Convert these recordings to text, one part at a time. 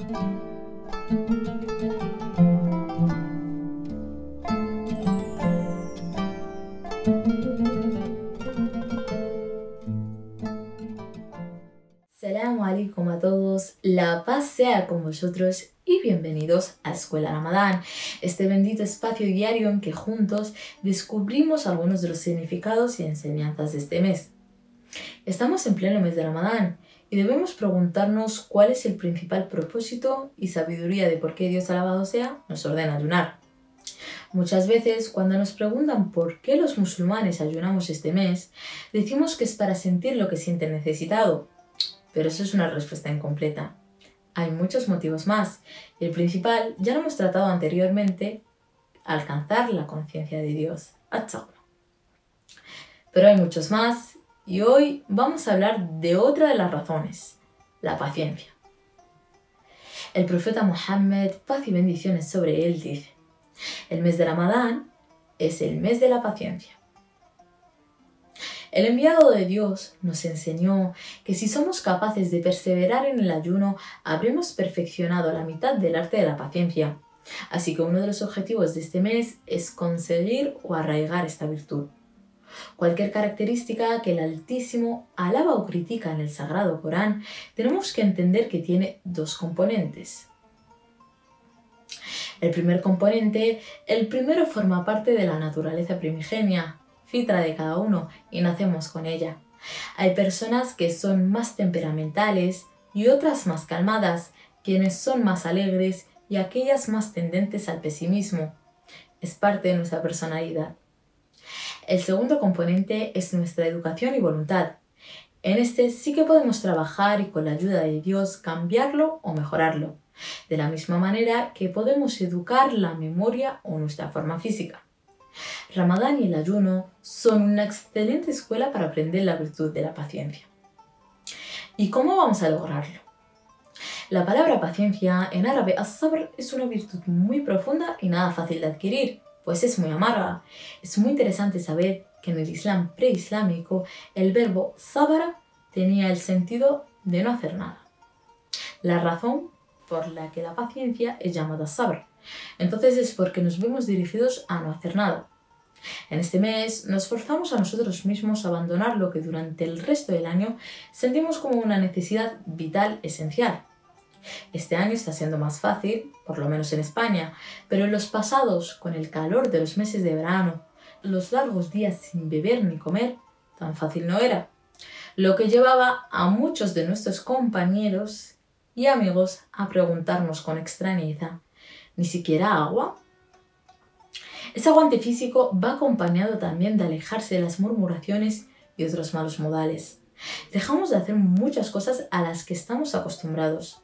Salamu alaikum a todos, la paz sea con vosotros y bienvenidos a Escuela Ramadán, este bendito espacio diario en que juntos descubrimos algunos de los significados y enseñanzas de este mes. Estamos en pleno mes de Ramadán y debemos preguntarnos cuál es el principal propósito y sabiduría de por qué Dios alabado sea nos ordena ayunar. Muchas veces, cuando nos preguntan por qué los musulmanes ayunamos este mes, decimos que es para sentir lo que siente el necesitado. Pero eso es una respuesta incompleta. Hay muchos motivos más. El principal ya lo hemos tratado anteriormente, alcanzar la conciencia de Dios. Pero hay muchos más y hoy vamos a hablar de otra de las razones, la paciencia. El profeta Muhammad, paz y bendiciones sobre él, dice: el mes de Ramadán es el mes de la paciencia. El enviado de Dios nos enseñó que si somos capaces de perseverar en el ayuno, habremos perfeccionado la mitad del arte de la paciencia. Así que uno de los objetivos de este mes es conseguir o arraigar esta virtud. Cualquier característica que el Altísimo alaba o critica en el Sagrado Corán, tenemos que entender que tiene dos componentes. El primer componente, el primero forma parte de la naturaleza primigenia, fitra de cada uno, y nacemos con ella. Hay personas que son más temperamentales y otras más calmadas, quienes son más alegres y aquellas más tendentes al pesimismo. Es parte de nuestra personalidad. El segundo componente es nuestra educación y voluntad. En este sí que podemos trabajar y con la ayuda de Dios cambiarlo o mejorarlo, de la misma manera que podemos educar la memoria o nuestra forma física. Ramadán y el ayuno son una excelente escuela para aprender la virtud de la paciencia. ¿Y cómo vamos a lograrlo? La palabra paciencia en árabe as-sabr es una virtud muy profunda y nada fácil de adquirir, pues es muy amarga. Es muy interesante saber que en el Islam preislámico el verbo sabara tenía el sentido de no hacer nada. La razón por la que la paciencia es llamada sabr, entonces es porque nos vemos dirigidos a no hacer nada. En este mes nos forzamos a nosotros mismos a abandonar lo que durante el resto del año sentimos como una necesidad vital esencial. Este año está siendo más fácil, por lo menos en España, pero en los pasados, con el calor de los meses de verano, los largos días sin beber ni comer, tan fácil no era. Lo que llevaba a muchos de nuestros compañeros y amigos a preguntarnos con extrañeza: ¿ni siquiera agua? Ese aguante físico va acompañado también de alejarse de las murmuraciones y otros malos modales. Dejamos de hacer muchas cosas a las que estamos acostumbrados.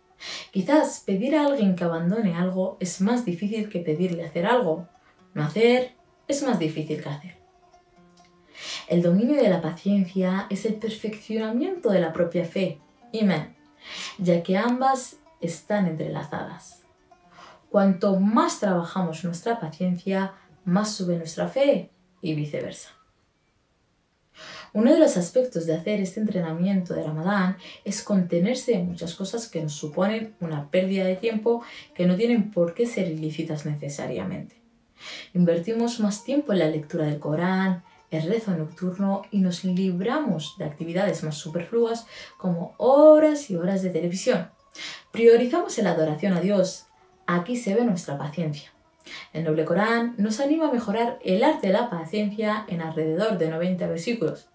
Quizás pedir a alguien que abandone algo es más difícil que pedirle hacer algo. No hacer es más difícil que hacer. El dominio de la paciencia es el perfeccionamiento de la propia fe, imán, ya que ambas están entrelazadas. Cuanto más trabajamos nuestra paciencia, más sube nuestra fe y viceversa. Uno de los aspectos de hacer este entrenamiento de Ramadán es contenerse de muchas cosas que nos suponen una pérdida de tiempo que no tienen por qué ser ilícitas necesariamente. Invertimos más tiempo en la lectura del Corán, el rezo nocturno y nos libramos de actividades más superfluas como horas y horas de televisión. Priorizamos la adoración a Dios. Aquí se ve nuestra paciencia. El noble Corán nos anima a mejorar el arte de la paciencia en alrededor de 90 versículos.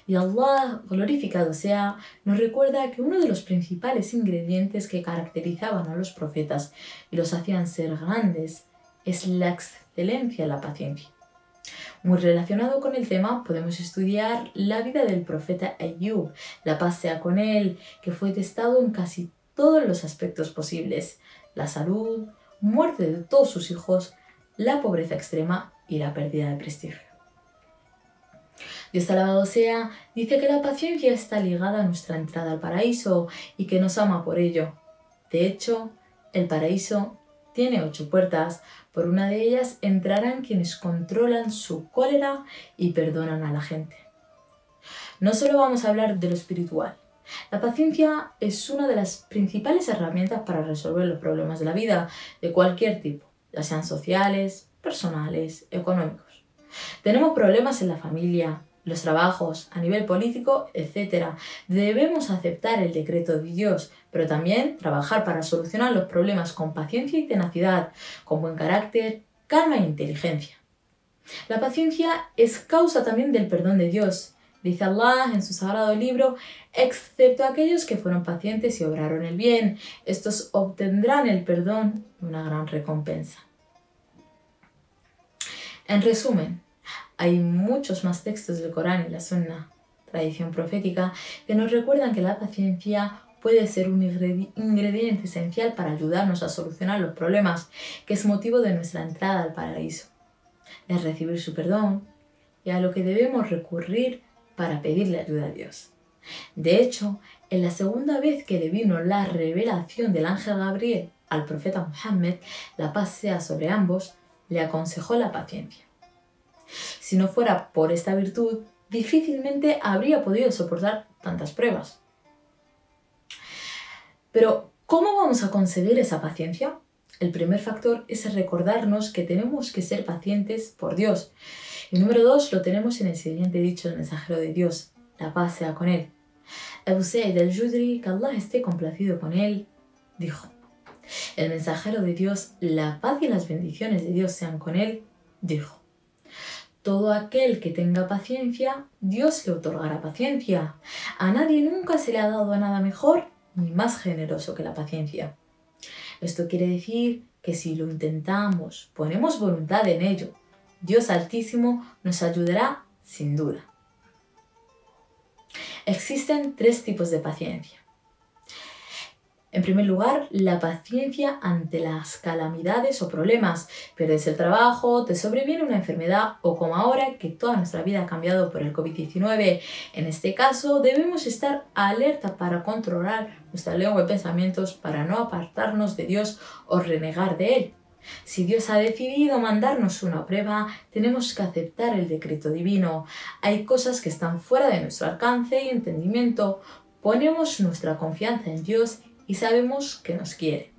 Y Allah, glorificado sea, nos recuerda que uno de los principales ingredientes que caracterizaban a los profetas y los hacían ser grandes es la excelencia en la paciencia. Muy relacionado con el tema, podemos estudiar la vida del profeta Ayub, la paz sea con él, que fue testado en casi todos los aspectos posibles: la salud, muerte de todos sus hijos, la pobreza extrema y la pérdida de prestigio. Dios alabado sea, dice que la paciencia está ligada a nuestra entrada al paraíso y que nos ama por ello. De hecho, el paraíso tiene 8 puertas. Por una de ellas entrarán quienes controlan su cólera y perdonan a la gente. No solo vamos a hablar de lo espiritual, La paciencia es una de las principales herramientas para resolver los problemas de la vida de cualquier tipo, ya sean sociales, personales, económicos. Tenemos problemas en la familia, los trabajos, a nivel político, etc. Debemos aceptar el decreto de Dios, pero también trabajar para solucionar los problemas con paciencia y tenacidad, con buen carácter, calma e inteligencia. La paciencia es causa también del perdón de Dios. Dice Allah en su sagrado libro, excepto aquellos que fueron pacientes y obraron el bien, estos obtendrán el perdón y una gran recompensa. En resumen, hay muchos más textos del Corán y la Sunna, tradición profética, que nos recuerdan que la paciencia puede ser un ingrediente esencial para ayudarnos a solucionar los problemas, que es motivo de nuestra entrada al paraíso, de recibir su perdón y a lo que debemos recurrir para pedirle ayuda a Dios. De hecho, en la segunda vez que le vino la revelación del ángel Gabriel al profeta Muhammad, la paz sea sobre ambos, le aconsejó la paciencia. Si no fuera por esta virtud, difícilmente habría podido soportar tantas pruebas. Pero, ¿cómo vamos a conseguir esa paciencia? El primer factor es recordarnos que tenemos que ser pacientes por Dios. Y número 2 lo tenemos en el siguiente dicho del mensajero de Dios, la paz sea con él. Abu Sa'id al-Judri, que Allah esté complacido con él, dijo, el mensajero de Dios, la paz y las bendiciones de Dios sean con él, dijo, todo aquel que tenga paciencia, Dios le otorgará paciencia. A nadie nunca se le ha dado nada mejor ni más generoso que la paciencia. Esto quiere decir que si lo intentamos, ponemos voluntad en ello, Dios Altísimo nos ayudará sin duda. Existen 3 tipos de paciencia. En primer lugar, la paciencia ante las calamidades o problemas. Pierdes el trabajo, te sobreviene una enfermedad o como ahora que toda nuestra vida ha cambiado por el COVID-19. En este caso, debemos estar alerta para controlar nuestra lengua y pensamientos para no apartarnos de Dios o renegar de Él. Si Dios ha decidido mandarnos una prueba, tenemos que aceptar el decreto divino. Hay cosas que están fuera de nuestro alcance y entendimiento. Ponemos nuestra confianza en Dios y sabemos que nos quiere.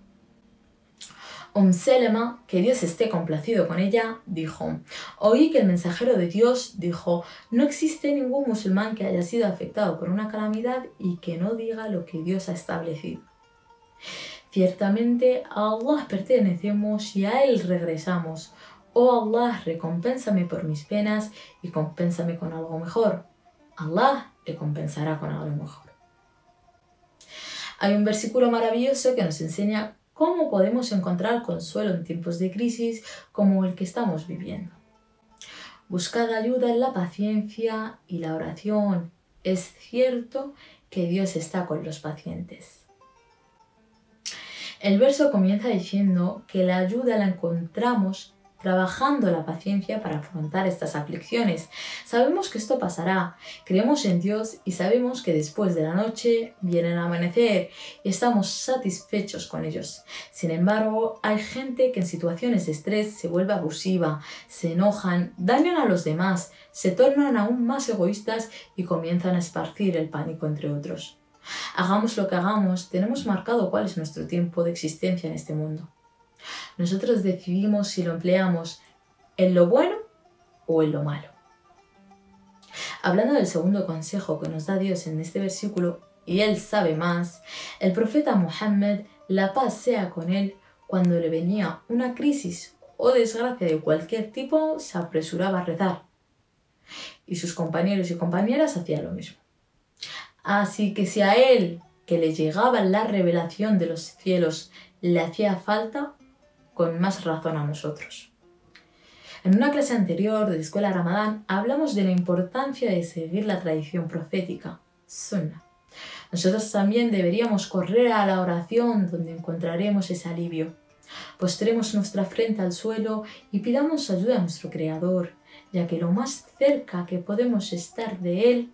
Selema, que Dios esté complacido con ella, dijo, oí que el mensajero de Dios dijo, no existe ningún musulmán que haya sido afectado por una calamidad y que no diga lo que Dios ha establecido. Ciertamente a Allah pertenecemos y a Él regresamos. Oh Allah, recompénsame por mis penas y compénsame con algo mejor. Allah le compensará con algo mejor. Hay un versículo maravilloso que nos enseña cómo podemos encontrar consuelo en tiempos de crisis como el que estamos viviendo. Buscad ayuda en la paciencia y la oración. Es cierto que Dios está con los pacientes. El verso comienza diciendo que la ayuda la encontramos trabajando la paciencia para afrontar estas aflicciones. Sabemos que esto pasará, creemos en Dios y sabemos que después de la noche viene el amanecer y estamos satisfechos con ellos. Sin embargo, hay gente que en situaciones de estrés se vuelve abusiva, se enojan, dañan a los demás, se tornan aún más egoístas y comienzan a esparcir el pánico entre otros. Hagamos lo que hagamos, tenemos marcado cuál es nuestro tiempo de existencia en este mundo. Nosotros decidimos si lo empleamos en lo bueno o en lo malo. Hablando del segundo consejo que nos da Dios en este versículo, y Él sabe más, el profeta Muhammad, la paz sea con él, cuando le venía una crisis o desgracia de cualquier tipo, se apresuraba a rezar. Y sus compañeros y compañeras hacían lo mismo. Así que si a él, que le llegaba la revelación de los cielos, le hacía falta, con más razón a nosotros. En una clase anterior de Escuela Ramadán hablamos de la importancia de seguir la tradición profética, Sunna. Nosotros también deberíamos correr a la oración donde encontraremos ese alivio. Postremos nuestra frente al suelo y pidamos ayuda a nuestro Creador, ya que lo más cerca que podemos estar de Él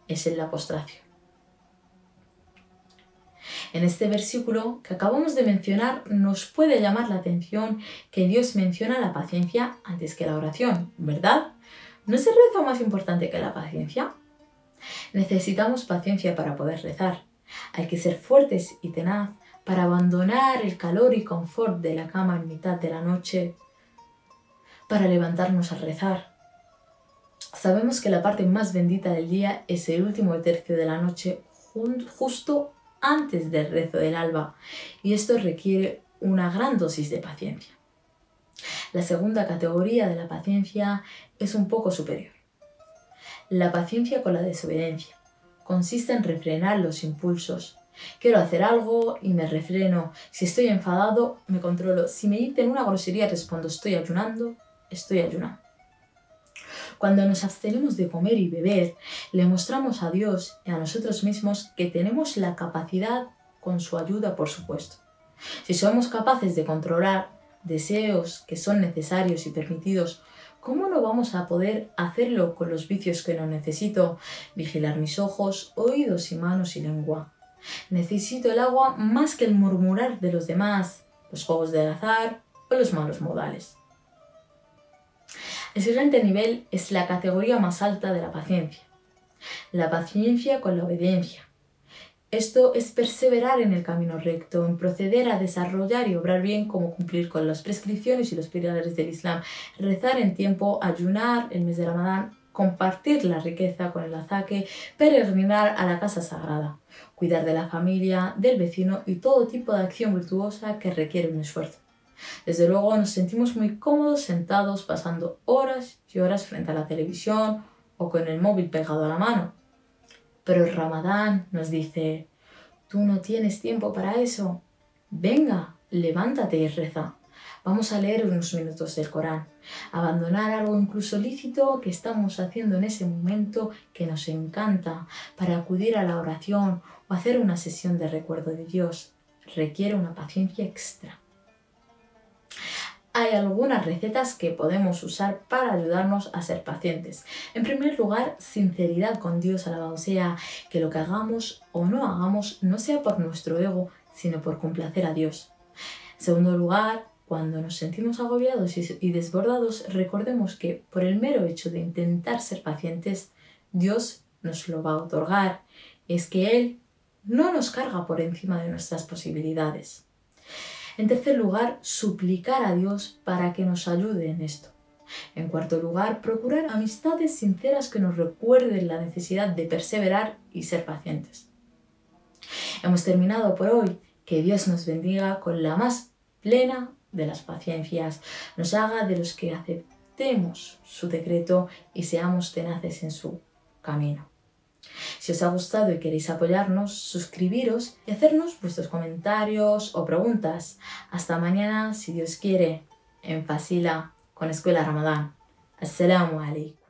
es en la postración. En este versículo que acabamos de mencionar nos puede llamar la atención que Dios menciona la paciencia antes que la oración, ¿verdad? ¿No es el rezo más importante que la paciencia? Necesitamos paciencia para poder rezar. Hay que ser fuertes y tenaz para abandonar el calor y confort de la cama en mitad de la noche, para levantarnos a rezar. Sabemos que la parte más bendita del día es el último tercio de la noche, justo antes del rezo del alba, y esto requiere una gran dosis de paciencia. La segunda categoría de la paciencia es un poco superior. La paciencia con la desobediencia. Consiste en refrenar los impulsos. Quiero hacer algo y me refreno. Si estoy enfadado, me controlo. Si me dicen una grosería, respondo estoy ayunando, estoy ayunando. Cuando nos abstenemos de comer y beber, le mostramos a Dios y a nosotros mismos que tenemos la capacidad, con su ayuda por supuesto. Si somos capaces de controlar deseos que son necesarios y permitidos, ¿cómo no vamos a poder hacerlo con los vicios que no necesito? Vigilar mis ojos, oídos y manos y lengua. Necesito el agua más que el murmurar de los demás, los juegos de azar o los malos modales. El siguiente nivel es la categoría más alta de la paciencia. La paciencia con la obediencia. Esto es perseverar en el camino recto, en proceder a desarrollar y obrar bien, como cumplir con las prescripciones y los pilares del Islam, rezar en tiempo, ayunar el mes de Ramadán, compartir la riqueza con el azaque, peregrinar a la casa sagrada, cuidar de la familia, del vecino y todo tipo de acción virtuosa que requiere un esfuerzo. Desde luego nos sentimos muy cómodos sentados pasando horas y horas frente a la televisión o con el móvil pegado a la mano. Pero el Ramadán nos dice, tú no tienes tiempo para eso. Venga, levántate y reza. Vamos a leer unos minutos del Corán. Abandonar algo incluso lícito que estamos haciendo en ese momento que nos encanta para acudir a la oración o hacer una sesión de recuerdo de Dios. Requiere una paciencia extra. Hay algunas recetas que podemos usar para ayudarnos a ser pacientes. En primer lugar, sinceridad con Dios, alabado sea, que lo que hagamos o no hagamos no sea por nuestro ego, sino por complacer a Dios. En segundo lugar, cuando nos sentimos agobiados y desbordados, recordemos que por el mero hecho de intentar ser pacientes, Dios nos lo va a otorgar. Es que Él no nos carga por encima de nuestras posibilidades. En tercer lugar, suplicar a Dios para que nos ayude en esto. En cuarto lugar, procurar amistades sinceras que nos recuerden la necesidad de perseverar y ser pacientes. Hemos terminado por hoy. Que Dios nos bendiga con la más plena de las paciencias, nos haga de los que aceptemos su decreto y seamos tenaces en su camino. Si os ha gustado y queréis apoyarnos, suscribiros y hacernos vuestros comentarios o preguntas. Hasta mañana, si Dios quiere, en Fasila con Escuela Ramadán. Assalamu alaikum.